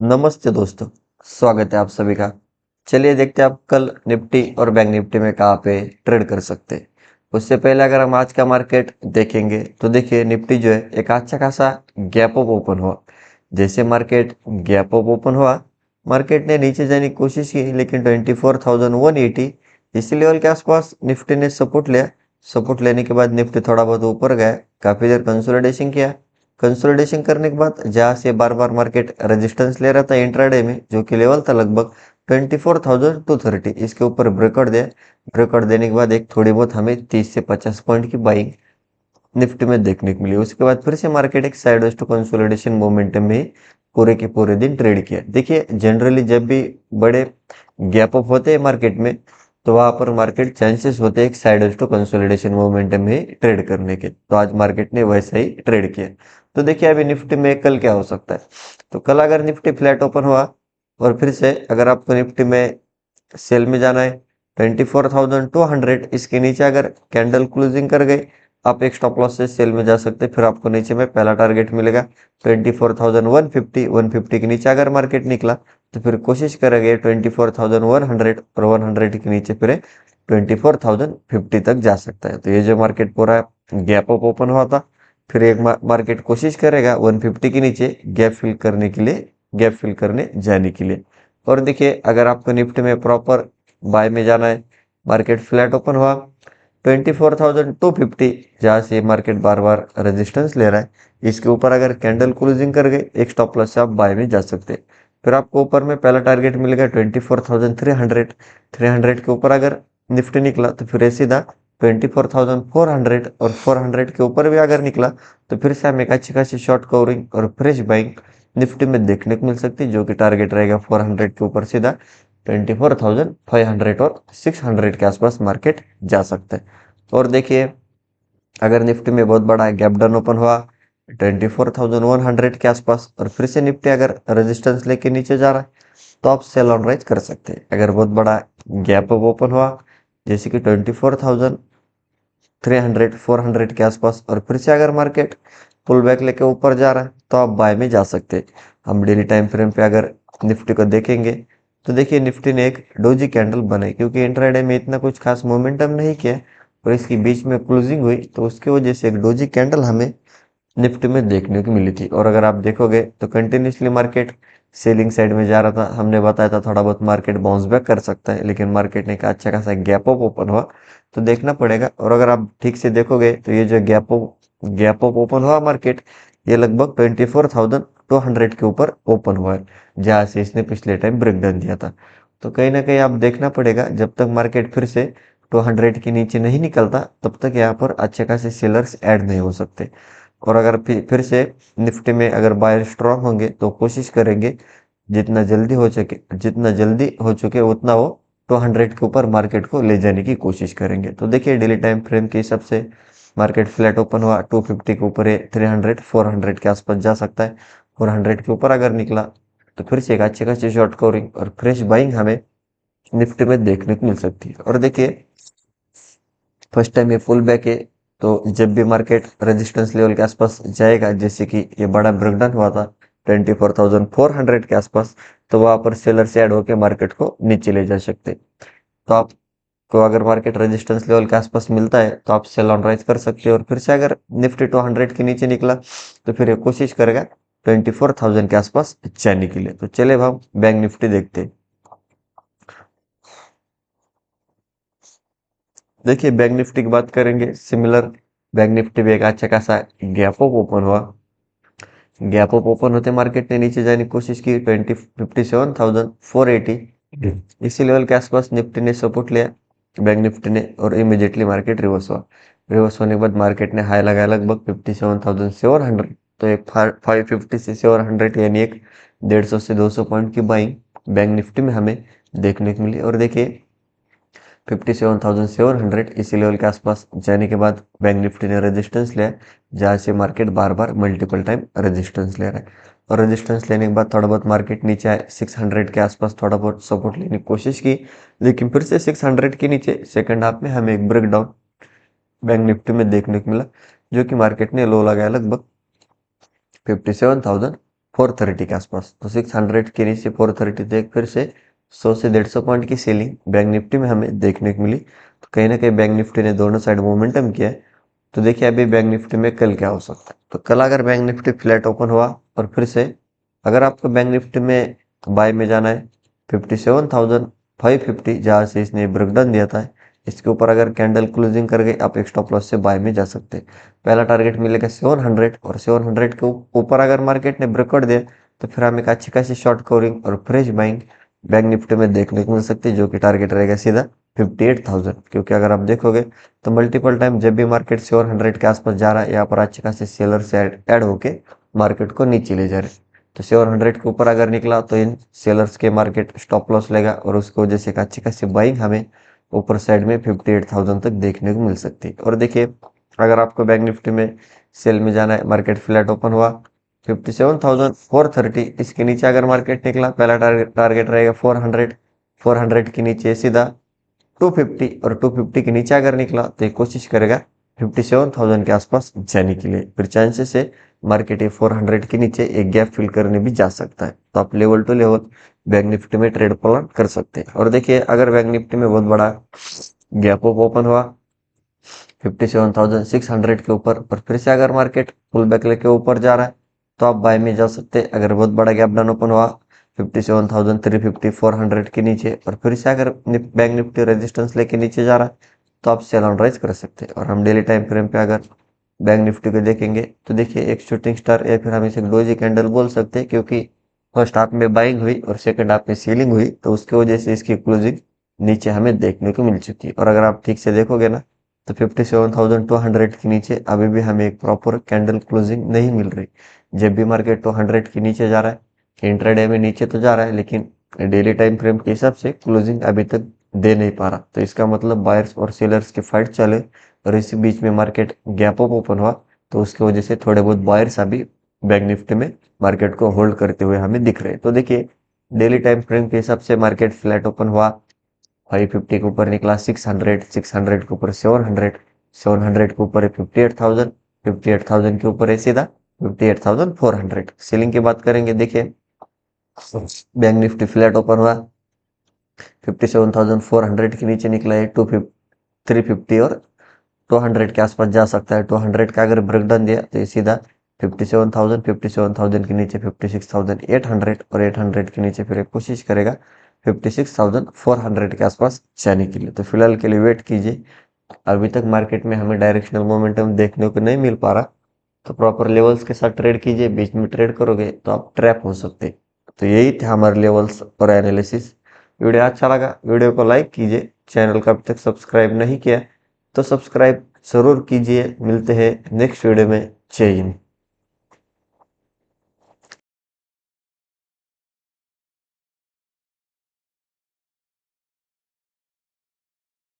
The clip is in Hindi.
नमस्ते दोस्तों, स्वागत है आप सभी का। चलिए देखते हैं आप कल निफ्टी और बैंक निफ्टी में कहाँ पे ट्रेड कर सकते हैं। उससे पहले अगर हम आज का मार्केट देखेंगे तो देखिए निफ्टी जो है एक अच्छा खासा गैप अप ओपन हुआ। जैसे मार्केट गैप अप ओपन हुआ, मार्केट ने नीचे जाने की कोशिश की लेकिन 24,180 इसी लेवल के आसपास निफ्टी ने सपोर्ट लिया। सपोर्ट लेने के बाद निफ्टी थोड़ा बहुत ऊपर गया, काफी देर कंसोलिडेशन किया। कंसोलिडेशन करने के बाद जहां से बार बार मार्केट रेजिस्टेंस ले रहा था इंट्राडे में, जो कि लेवल था लगभग 24,230, इसके ऊपर ब्रेकआउट दिया। ब्रेकआउट देने के बाद एक थोड़ी बहुत हमें 30 से 50 पॉइंट की बाइंग निफ्टी में देखने को मिली। उसके बाद फिर से मार्केट एक साइडवेज टू कंसोलिडेशन मोमेंटम में ही पूरे के पूरे दिन ट्रेड किया। देखिए जनरली जब भी बड़े गैप अप होते हैं मार्केट में, तो वहां पर मार्केट चांसेस होते हैं एक साइडवेज टू कंसोलिडेशन मोमेंटम में ही ट्रेड करने के। तो आज मार्केट ने वैसा ही ट्रेड किया। तो देखिए अभी निफ्टी में कल क्या हो सकता है। तो कल अगर निफ्टी फ्लैट ओपन हुआ और फिर से अगर आपको निफ्टी में सेल में जाना है 24,200, इसके नीचे अगर कैंडल क्लोजिंग कर गई, आप एक स्टॉप लॉस से सेल में जा सकते हैं। फिर आपको नीचे में पहला टारगेट मिलेगा 24,150। 150 के नीचे अगर मार्केट निकला तो फिर कोशिश करेंगे 24,100 और 100 के नीचे फिर 24,050 तक जा सकता है। तो ये जो मार्केट पूरा गैप अप ओपन हुआ था, फिर एक मार्केट कोशिश करेगा 150 के नीचे गैप फिल करने के लिए, गैप फिल करने जाने के लिए। और देखिए अगर आपको निफ्टी में प्रॉपर बाय में जाना है, मार्केट फ्लैट ओपन हुआ 24,250, जहां से मार्केट बार बार रेजिस्टेंस ले रहा है, इसके ऊपर अगर कैंडल क्लोजिंग कर गए एक स्टॉप लॉस से आप बाय में जा सकते हैं। फिर आपको ऊपर में पहला टारगेट मिलेगा 24,300। 300 के ऊपर अगर निफ्टी निकला तो फिर सीधा 24,400, और 400 के ऊपर भी अगर निकला तो फिर से हमें एक अच्छी खासी शॉर्ट कवरिंग और फ्रेश बाइंग निफ्टी में देखने को मिल सकती है, जो कि टारगेट रहेगा 400 के ऊपर सीधा 24,500 और 600 के आसपास मार्केट जा सकता है। और देखिए अगर निफ्टी में बहुत बड़ा गैप डाउन ओपन हुआ 24,100 के आसपास और फिर से निफ्टी अगर रेजिस्टेंस लेके नीचे जा रहा है, तो आप सेल ऑन राइज कर सकते हैं। अगर बहुत बड़ा गैप अप ओपन हुआ जैसे कि 24,300 400 के आसपास और फिर से अगर मार्केट पुल बैक लेके ऊपर जा रहा है, तो आप बाय में जा सकते हैं। हम डेली टाइम फ्रेम पे अगर निफ्टी को देखेंगे तो देखिए निफ्टी ने एक डोजी कैंडल बनाई, क्योंकि इंट्राडे में इतना कुछ खास मोमेंटम नहीं किया और इसकी बीच में क्लोजिंग हुई, तो उसकी वजह से एक डोजी कैंडल हमें निफ्टी में देखने को मिली थी। और अगर आप देखोगे तो कंटिन्यूसली मार्केट सेलिंग साइड में जा रहा था। हमने बताया था थोड़ा बहुत मार्केट बाउंस बैक कर सकता है, लेकिन मार्केट ने एक अच्छा खासा गैप अप ओपन हुआ, तो देखना पड़ेगा। और अगर आप ठीक से देखोगे तो ये जो गैप अप ओपन हुआ मार्केट, ये लगभग 24,200 के ऊपर ओपन हुआ है, जहां से इसने पिछले टाइम ब्रेकडाउन दिया था। तो कहीं ना कहीं आप देखना पड़ेगा, जब तक मार्केट फिर से 200 के नीचे नहीं निकलता तब तक यहाँ पर अच्छे खासे सेलर्स ऐड नहीं हो सकते। और अगर फिर से निफ्टी में अगर बायर स्ट्रांग होंगे तो कोशिश करेंगे जितना जल्दी हो चुके उतना वो 200 के ऊपर मार्केट को ले जाने की कोशिश करेंगे। तो देखिए डेली टाइम फ्रेम के हिसाब से मार्केट फ्लैट ओपन हुआ 250 के ऊपर है, 300 400 के आसपास जा सकता है। 400 के ऊपर अगर निकला तो फिर से एक अच्छी खासी शॉर्ट कवरिंग और फ्रेश बाइंग हमें निफ्टी में देखने को मिल सकती है। और देखिए फर्स्ट टाइम ये पुल बैक है, तो जब भी मार्केट रेजिस्टेंस लेवल के आसपास जाएगा, जैसे कि ये बड़ा ब्रेकडाउन हुआ था 24,400 के आसपास, तो वहां पर सेलर से ऐड होकर मार्केट को नीचे ले जा सकते हैं। तो आपको अगर मार्केट रेजिस्टेंस लेवल के आसपास मिलता है तो आप सेल ऑन राइज कर सकते हो। और फिर से अगर निफ्टी 200 के नीचे निकला तो फिर ये कोशिश करेगा 24,000 के आसपास जाने के लिए। तो चले अब हम बैंक निफ्टी देखते हैं। देखिए बैंक निफ्टी की बात करेंगे, सिमिलर बैंक निफ्टी भी एक अच्छा खासा गैप अप ओपन हुआ। गैप अप ओपन होते मार्केट ने नीचे जाने की कोशिश की 57,480, इसी लेवल के आसपास निफ्टी ने सपोर्ट लिया बैंक निफ्टी ने, और इमीडिएटली मार्केट रिवर्स हुआ। रिवर्स होने के बाद मार्केट ने हाई लगाया लगभग 57,700। तो एक 550 से 700 यानी एक 150 से 200 पॉइंट की बाइंग बैंक निफ्टी में हमें देखने को मिली। और देखिए 57,700 इसी लेवल के आसपास जाने के बाद बैंक निफ्टी ने रेजिस्टेंस लिया, जहां से मार्केट बार बार मल्टीपल टाइम रेजिस्टेंस ले रहा है। और रेजिस्टेंस लेने के बाद थोड़ा बहुत मार्केट नीचे आए 600 के आसपास, थोड़ा बहुत सपोर्ट लेने की कोशिश की, लेकिन फिर से 600 के नीचे सेकंड हाफ में हमें एक ब्रेकडाउन बैंक निफ्टी में देखने को मिला, जो कि मार्केट ने लो लगाया लगभग 57,200 430 के आसपास। तो 600 के नीचे 430 देख फिर से 100 से 150 पॉइंट की सेलिंग बैंक निफ्टी में हमें देखने को मिली। तो कहीं ना कहीं बैंक निफ्टी ने दोनों साइड मोमेंटम किया है। तो देखिए अभी बैंक निफ्टी में कल क्या हो सकता है। तो कल अगर बैंक निफ्टी फ्लैट ओपन हुआ और फिर से अगर आपको बैंक निफ्टी में बाय में जाना है 57,550 जहां से इसने ब्रेकडाउन दिया था, इसके ऊपर अगर कैंडल क्लोजिंग कर गए आप एक स्टॉप लॉस से बाय में जा सकते हैं। पहला टारगेट मिलेगा 700 और 700 के ऊपर अगर मार्केट ने ब्रेकआउट दिया तो फिर हमें एक अच्छी खासी शॉर्ट कवरिंग और फ्रेश बाइंग बैंक निफ्टी में देखने को मिल सकती है, जो कि टारगेट रहेगा सीधा 58,000। क्योंकि अगर आप देखोगे तो मल्टीपल टाइम जब भी मार्केट 700 के आसपास जा रहा है, यहाँ पर अच्छे खासे सेलर से ऐड होके मार्केट को नीचे ले जा रहे हैं। तो 700 के ऊपर अगर निकला तो इन सेलर्स के मार्केट स्टॉप लॉस लेगा और उसकी वजह से एक अच्छी खासी बाइंग हमें ऊपर साइड में 58,000 तक देखने को मिल सकती है। और देखिए अगर आपको बैंक निफ्टी में सेल में जाना है, मार्केट फ्लैट ओपन हुआ 57,430, इसके नीचे अगर मार्केट निकला पहला टारगेट रहेगा 400 के नीचे सीधा 250 और 250 के नीचे अगर निकला तो ये कोशिश करेगा 57,000 के आसपास जाने के लिए। फिर चांसेस है मार्केट ये 400 के नीचे एक गैप फिल करने भी जा सकता है। तो आप level to level bank Nifty में ट्रेड प्लान कर सकते हैं। और देखिए अगर बैंक निफ्टी में बहुत बड़ा गैप अप ओपन हुआ 57,600 के ऊपर और फिर से अगर मार्केट पुल बैक लेके ऊपर जा रहा है तो आप बाय में जा सकते हैं। अगर बहुत बड़ा गैप डाउन ओपन हुआ 57,350 400 के नीचे और फिर से अगर बैंक निफ्टी रेजिस्टेंस लेके नीचे जा रहा है तो आप सेल ऑन राइज कर सकते हैं। और हम डेली टाइम फ्रेम पे अगर बैंक निफ्टी को देखेंगे तो देखिए एक शूटिंग स्टार या फिर हम इसे डोजी कैंडल बोल सकते हैं, क्योंकि फर्स्ट हाफ में बाइंग हुई और सेकंड हाफ में सेलिंग हुई तो उसकी वजह से इसकी क्लोजिंग नीचे हमें देखने को मिल चुकी है। और अगर आप ठीक से देखोगे ना तो 57,200 के नीचे अभी भी हमें एक प्रॉपर कैंडल क्लोजिंग नहीं मिल रही। जब भी मार्केट 200 के नीचे जा रहा है, इंट्राडे में नीचे तो जा रहा है लेकिन डेली टाइम फ्रेम के हिसाब से क्लोजिंग अभी तक दे नहीं पा रहा। तो इसका मतलब बायर्स और सेलर्स के फाइट चले और इसी बीच में मार्केट गैप अप ओपन हुआ तो उसकी वजह से थोड़े बहुत बायर्स अभी बैंक निफ्टी में मार्केट को होल्ड करते हुए हमें दिख रहे हैं। तो देखिए डेली टाइम फ्रेम के हिसाब से मार्केट फ्लैट ओपन हुआ 550 के ऊपर निकला 600 के ऊपर 700 के ऊपर है 58,000 के ऊपर है सीधा 58,400। सेलिंग की बात करेंगे, देखिए बैंक निफ्टी फ्लैट ओपन हुआ 57,400 के नीचे निकला है 350 और 200 के आसपास जा सकता है। 200 का अगर ब्रेकडाउन दिया तो ये सीधा 57,000 के नीचे 56,800 और 800 के नीचे फिर एक कोशिश करेगा 56,400 के आसपास जाने के लिए। तो फिलहाल के लिए वेट कीजिए। अभी तक मार्केट में हमें डायरेक्शनल मोमेंटम देखने को नहीं मिल पा रहा, तो प्रॉपर लेवल्स के साथ ट्रेड कीजिए। बीच में ट्रेड करोगे तो आप ट्रैप हो सकते। तो यही थे हमारे लेवल्स और एनालिसिस। वीडियो अच्छा लगा वीडियो को लाइक कीजिए। चैनल को अभी तक सब्सक्राइब नहीं किया तो सब्सक्राइब जरूर कीजिए। मिलते हैं नेक्स्ट वीडियो में। जय हिंद।